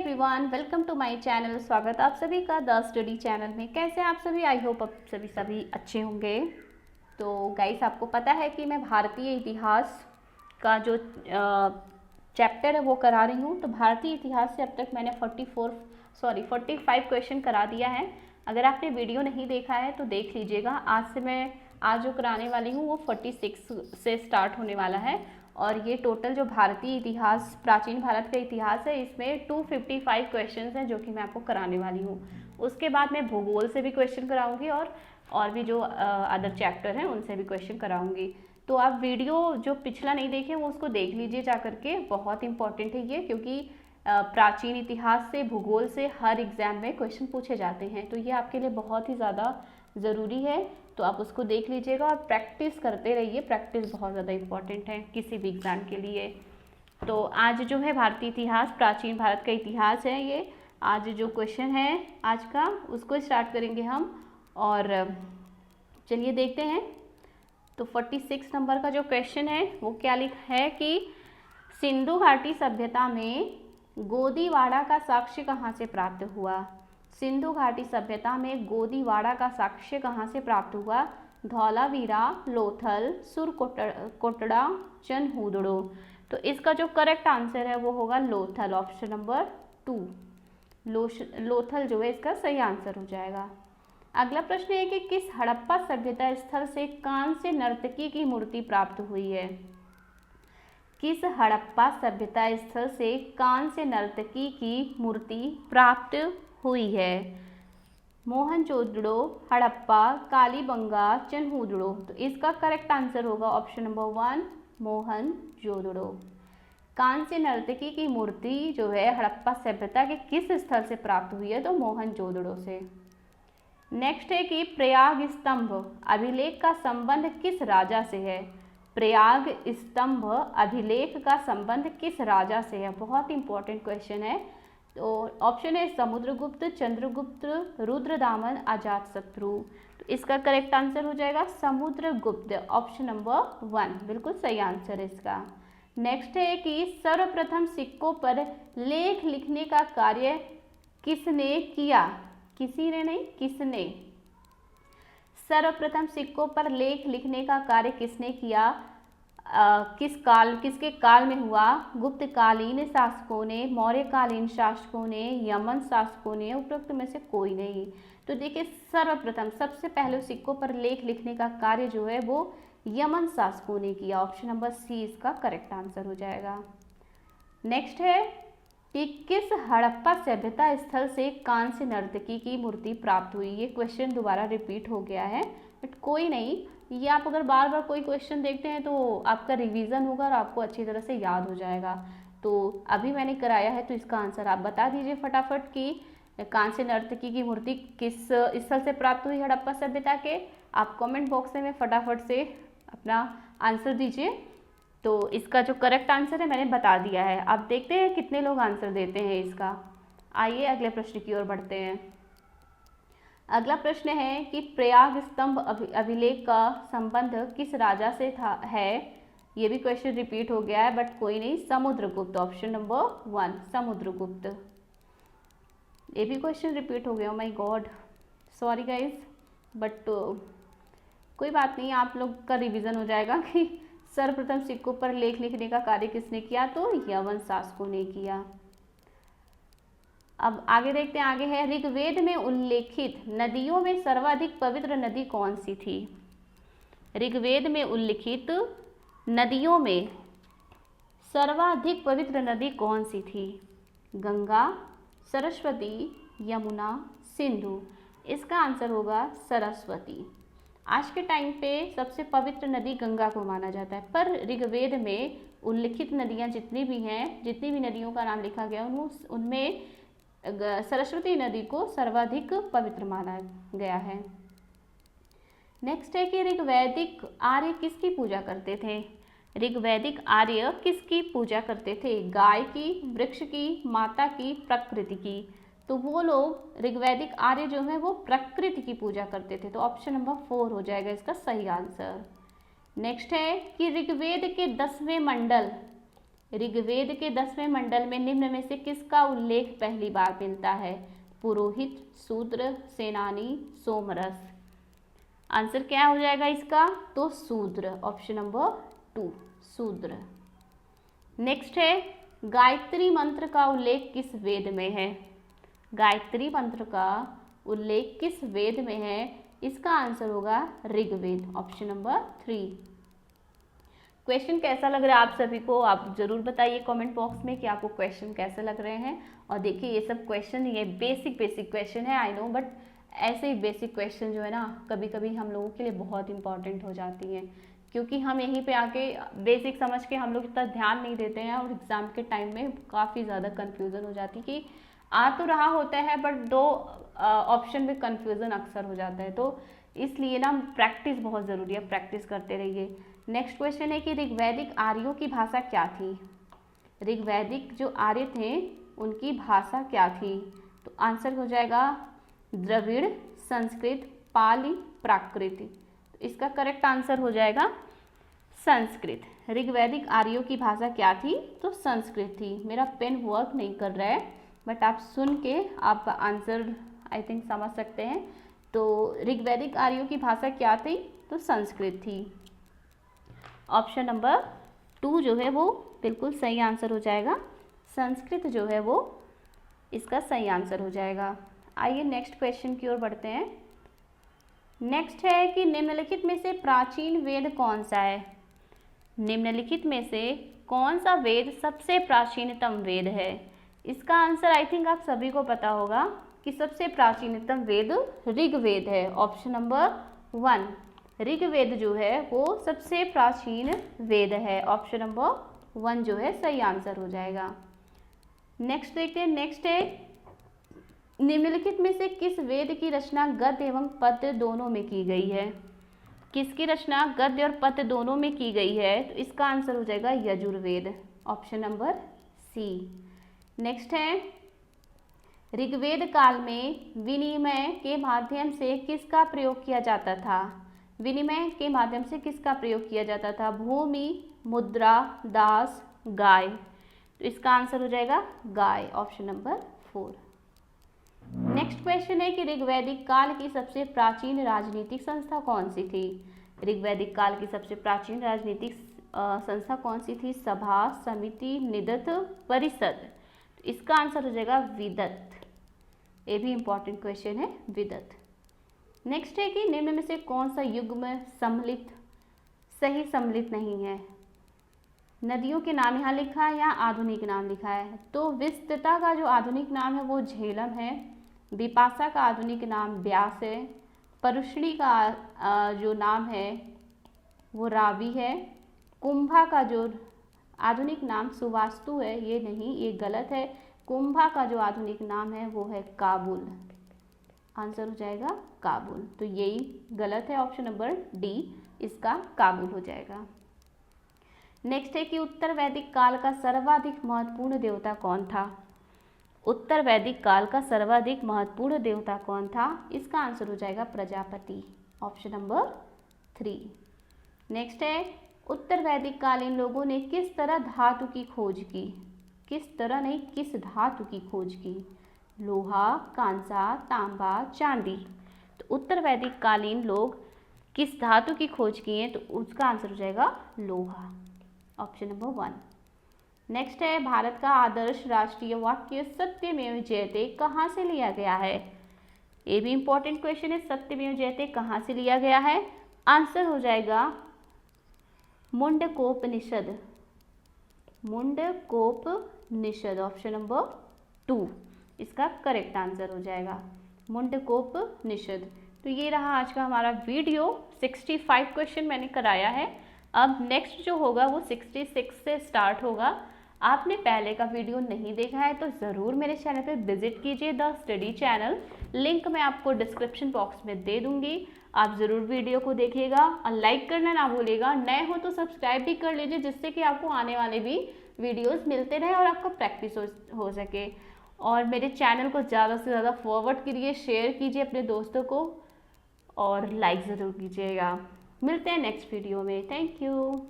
Everyone, welcome to my channel. स्वागत आप सभी का द स्टडी चैनल में। कैसे हैं आप सभी? आई होप आप सभी अच्छे होंगे। तो गाइस, आपको पता है कि मैं भारतीय इतिहास का जो चैप्टर है वो करा रही हूँ। तो भारतीय इतिहास से अब तक मैंने 45 क्वेश्चन करा दिया है। अगर आपने वीडियो नहीं देखा है तो देख लीजिएगा। आज जो कराने वाली हूँ वो 46 से स्टार्ट होने वाला है। और ये टोटल जो भारतीय इतिहास, प्राचीन भारत का इतिहास है, इसमें 255 क्वेश्चंस हैं जो कि मैं आपको कराने वाली हूँ। उसके बाद मैं भूगोल से भी क्वेश्चन कराऊंगी और भी जो अदर चैप्टर हैं उनसे भी क्वेश्चन कराऊंगी। तो आप वीडियो जो पिछला नहीं देखे वो उसको देख लीजिए जा करके। बहुत इंपॉर्टेंट है ये, क्योंकि प्राचीन इतिहास से, भूगोल से हर एग्जाम में क्वेश्चन पूछे जाते हैं। तो ये आपके लिए बहुत ही ज़्यादा ज़रूरी है। तो आप उसको देख लीजिएगा और प्रैक्टिस करते रहिए। प्रैक्टिस बहुत ज़्यादा इम्पॉर्टेंट है किसी भी एग्ज़ाम के लिए। तो आज जो है भारतीय इतिहास, प्राचीन भारत का इतिहास है ये। आज जो क्वेश्चन है आज का उसको स्टार्ट करेंगे हम। और चलिए देखते हैं। तो 46 नंबर का जो क्वेश्चन है वो क्या लिखा है कि सिंधु घाटी सभ्यता में गोदीवाड़ा का साक्ष्य कहाँ से प्राप्त हुआ? सिंधु घाटी सभ्यता में गोदीवाड़ा का साक्ष्य कहाँ से प्राप्त हुआ? धौलावीरा, लोथल, सुरकोटड़ा, चनहूदड़ो। तो इसका जो करेक्ट आंसर है वो होगा लोथल, ऑप्शन नंबर 2। लोथल जो है इसका सही आंसर हो जाएगा। अगला प्रश्न है कि किस हड़प्पा सभ्यता स्थल से कांस्य नर्तकी की मूर्ति प्राप्त हुई है? किस हड़प्पा सभ्यता स्थल से कांस्य नर्तकी की मूर्ति प्राप्त हुई है? मोहनजोदड़ो, हड़प्पा, कालीबंगा, चनहूदड़ो। तो इसका करेक्ट आंसर होगा ऑप्शन नंबर 1, मोहनजोदड़ो। कांस्य नर्तकी की मूर्ति जो है हड़प्पा सभ्यता के किस स्थल से प्राप्त हुई है? तो मोहनजोदड़ो से। नेक्स्ट है कि प्रयाग स्तंभ अभिलेख का संबंध किस राजा से है? प्रयाग स्तंभ अभिलेख का संबंध किस राजा से है? बहुत इंपॉर्टेंट क्वेश्चन है। तो ऑप्शन है समुद्रगुप्त, चंद्रगुप्त, रुद्रदामन, अजातशत्रु। तो इसका करेक्ट आंसर हो जाएगा समुद्रगुप्त, ऑप्शन नंबर 1 बिल्कुल सही आंसर है इसका। नेक्स्ट है कि सर्वप्रथम सिक्कों पर लेख लिखने का कार्य किसने किया? किसी ने नहीं, किसने? सर्वप्रथम सिक्कों पर लेख लिखने का कार्य किसने किया? किसके काल में हुआ? गुप्तकालीन शासकों ने, मौर्यकालीन शासकों ने, यमन शासकों ने, उपरोक्त में से कोई नहीं। तो देखिए, सर्वप्रथम सबसे पहले सिक्कों पर लेख लिखने का कार्य जो है वो यमन शासकों ने किया। ऑप्शन नंबर सी इसका करेक्ट आंसर हो जाएगा। नेक्स्ट है कि किस हड़प्पा सभ्यता स्थल से कांस्य नर्तकी की मूर्ति प्राप्त हुई? ये क्वेश्चन दोबारा रिपीट हो गया है, बट कोई नहीं, ये आप अगर बार बार कोई क्वेश्चन देखते हैं तो आपका रिवीजन होगा और आपको अच्छी तरह से याद हो जाएगा। तो अभी मैंने कराया है तो इसका आंसर आप बता दीजिए फटाफट कि कांस्य नर्तकी की मूर्ति किस स्थल से प्राप्त हुई हड़प्पा सभ्यता के। आप कमेंट बॉक्स में फटाफट से अपना आंसर दीजिए। तो इसका जो करेक्ट आंसर है मैंने बता दिया है। अब देखते हैं कितने लोग आंसर देते हैं इसका। आइए अगले प्रश्न की ओर बढ़ते हैं। अगला प्रश्न है कि प्रयाग स्तंभ अभिलेख का संबंध किस राजा से है? ये भी क्वेश्चन रिपीट हो गया है, बट कोई नहीं, समुद्रगुप्त, ऑप्शन नंबर 1 समुद्रगुप्त। ये भी क्वेश्चन रिपीट हो गया, my God, sorry guys, but कोई बात नहीं, आप लोग का रिवीजन हो जाएगा कि सर्वप्रथम सिक्कों पर लेख लिखने का कार्य किसने किया? तो यवन शासकों ने किया। अब आगे देखते हैं। आगे है ऋग्वेद में उल्लेखित नदियों में सर्वाधिक पवित्र नदी कौन सी थी? ऋग्वेद में उल्लिखित नदियों में सर्वाधिक पवित्र नदी कौन सी थी? गंगा, सरस्वती, यमुना, सिंधु। इसका आंसर होगा सरस्वती। आज के टाइम पे सबसे पवित्र नदी गंगा को माना जाता है, पर ऋग्वेद में उल्लिखित नदियां जितनी भी हैं, जितनी भी नदियों का नाम लिखा गया उनमें सरस्वती नदी को सर्वाधिक पवित्र माना गया है। नेक्स्ट है कि ऋग्वैदिक आर्य किसकी पूजा करते थे? ऋग्वैदिक आर्य किसकी पूजा करते थे? गाय की, वृक्ष की, माता की, प्रकृति की। तो वो लोग ऋग्वैदिक आर्य जो है वो प्रकृति की पूजा करते थे। तो ऑप्शन नंबर 4 हो जाएगा इसका सही आंसर। नेक्स्ट है कि ऋग्वेद के 10वें मंडल ऋग्वेद के 10वें मंडल में निम्न में से किसका उल्लेख पहली बार मिलता है? पुरोहित, शूद्र, सेनानी, सोमरस। आंसर क्या हो जाएगा इसका? तो शूद्र, ऑप्शन नंबर 2 शूद्र। नेक्स्ट है, गायत्री मंत्र का उल्लेख किस वेद में है? गायत्री मंत्र का उल्लेख किस वेद में है? इसका आंसर होगा ऋग्वेद, ऑप्शन नंबर 3। क्वेश्चन कैसा लग रहा है आप सभी को? आप जरूर बताइए कमेंट बॉक्स में कि आपको क्वेश्चन कैसे लग रहे हैं। और देखिए ये सब क्वेश्चन, ये बेसिक क्वेश्चन है, आई नो, बट ऐसे ही बेसिक क्वेश्चन जो है ना कभी कभी हम लोगों के लिए बहुत इंपॉर्टेंट हो जाती हैं, क्योंकि हम यहीं पे आके बेसिक समझ के हम लोग इतना ध्यान नहीं देते हैं और एग्ज़ाम के टाइम में काफ़ी ज़्यादा कन्फ्यूज़न हो जाती है कि आ तो रहा होता है बट 2 ऑप्शन में कन्फ्यूज़न अक्सर हो जाता है। तो इसलिए ना प्रैक्टिस बहुत ज़रूरी है, प्रैक्टिस करते रहिए। नेक्स्ट क्वेश्चन है कि ऋग्वैदिक आर्यों की भाषा क्या थी? ऋग्वैदिक जो आर्य थे उनकी भाषा क्या थी? तो आंसर हो जाएगा द्रविड़, संस्कृत, पाली, प्राकृत। तो इसका करेक्ट आंसर हो जाएगा संस्कृत। ऋग्वैदिक आर्यों की भाषा क्या थी? तो संस्कृत थी। मेरा पेन वर्क नहीं कर रहा है बट आप सुन के आप आंसर आई थिंक समझ सकते हैं। तो ऋग्वैदिक आर्यों की भाषा क्या थी? तो संस्कृत थी। ऑप्शन नंबर 2 जो है वो बिल्कुल सही आंसर हो जाएगा। संस्कृत जो है वो इसका सही आंसर हो जाएगा। आइए नेक्स्ट क्वेश्चन की ओर बढ़ते हैं। नेक्स्ट है कि निम्नलिखित में से प्राचीन वेद कौन सा है? निम्नलिखित में से कौन सा वेद सबसे प्राचीनतम वेद है? इसका आंसर आई थिंक आप सभी को पता होगा कि सबसे प्राचीनतम वेद ऋग्वेद है, ऑप्शन नंबर 1। ऋग्वेद जो है वो सबसे प्राचीन वेद है, ऑप्शन नंबर 1 जो है सही आंसर हो जाएगा। नेक्स्ट देखते हैं। नेक्स्ट है, निम्नलिखित में से किस वेद की रचना गद्य एवं पद्य दोनों में की गई है? किसकी रचना गद्य और पद्य दोनों में की गई है? तो इसका आंसर हो जाएगा Yajurveda, option number C. Next है, ऋग्वेद काल में विनिमय के माध्यम से किसका प्रयोग किया जाता था? विनिमय के माध्यम से किसका प्रयोग किया जाता था? भूमि, मुद्रा, दास, गाय। तो इसका आंसर हो जाएगा गाय, ऑप्शन नंबर 4। नेक्स्ट क्वेश्चन है कि ऋग्वैदिक काल की सबसे प्राचीन राजनीतिक संस्था कौन सी थी? ऋग्वैदिक काल की सबसे प्राचीन राजनीतिक संस्था कौन सी थी? सभा, समिति, निदत, परिषद। तो इसका आंसर हो जाएगा विदत। ये भी इंपॉर्टेंट क्वेश्चन है, विदत। नेक्स्ट है कि निम्न में से कौन सा युग्म सम्मिलित सही सम्मिलित नहीं है? नदियों के नाम यहाँ लिखा है या आधुनिक नाम लिखा है? तो विस्तृता का जो आधुनिक नाम है वो झेलम है, विपाशा का आधुनिक नाम व्यास है, परुष्णी का जो नाम है वो रावी है, कुंभा का जो आधुनिक नाम सुवास्तु है, ये नहीं, ये गलत है। कुंभा का जो आधुनिक नाम है वो है काबुल, आंसर हो जाएगा काबुल। तो यही गलत है, ऑप्शन नंबर डी इसका काबुल हो जाएगा। नेक्स्ट है कि उत्तर वैदिक काल का सर्वाधिक महत्वपूर्ण देवता कौन था? उत्तर वैदिक काल का सर्वाधिक महत्वपूर्ण देवता कौन था? इसका आंसर हो जाएगा प्रजापति, ऑप्शन नंबर 3। नेक्स्ट है, उत्तर वैदिक कालीन लोगों ने किस तरह धातु की खोज की? किस तरह नहीं, किस धातु की खोज की? लोहा, कांसा, तांबा, चांदी। तो उत्तर वैदिक कालीन लोग किस धातु की खोज की है? तो उसका आंसर हो जाएगा लोहा, ऑप्शन नंबर 1। नेक्स्ट है, भारत का आदर्श राष्ट्रीय वाक्य सत्यमेव जयते कहाँ से लिया गया है? ये भी इंपॉर्टेंट क्वेश्चन है, सत्यमेव जयते कहाँ से लिया गया है? आंसर हो जाएगा मुंडकोपनिषद, मुंडकोपनिषद, ऑप्शन नंबर 2 इसका करेक्ट आंसर हो जाएगा, मुंडकोपनिषद। तो ये रहा आज का हमारा वीडियो। 65 क्वेश्चन मैंने कराया है। अब नेक्स्ट जो होगा वो 66 से स्टार्ट होगा। आपने पहले का वीडियो नहीं देखा है तो ज़रूर मेरे चैनल पे विजिट कीजिए, द स्टडी चैनल। लिंक मैं आपको डिस्क्रिप्शन बॉक्स में दे दूंगी। आप ज़रूर वीडियो को देखिएगा और लाइक करना ना भूलिएगा। नए हो तो सब्सक्राइब भी कर लीजिए, जिससे कि आपको आने वाले भी वीडियोस मिलते रहे और आपका प्रैक्टिस हो सके। और मेरे चैनल को ज़्यादा से ज़्यादा फॉरवर्ड करिए, शेयर कीजिए अपने दोस्तों को और लाइक ज़रूर कीजिएगा। मिलते हैं नेक्स्ट वीडियो में। Thank you.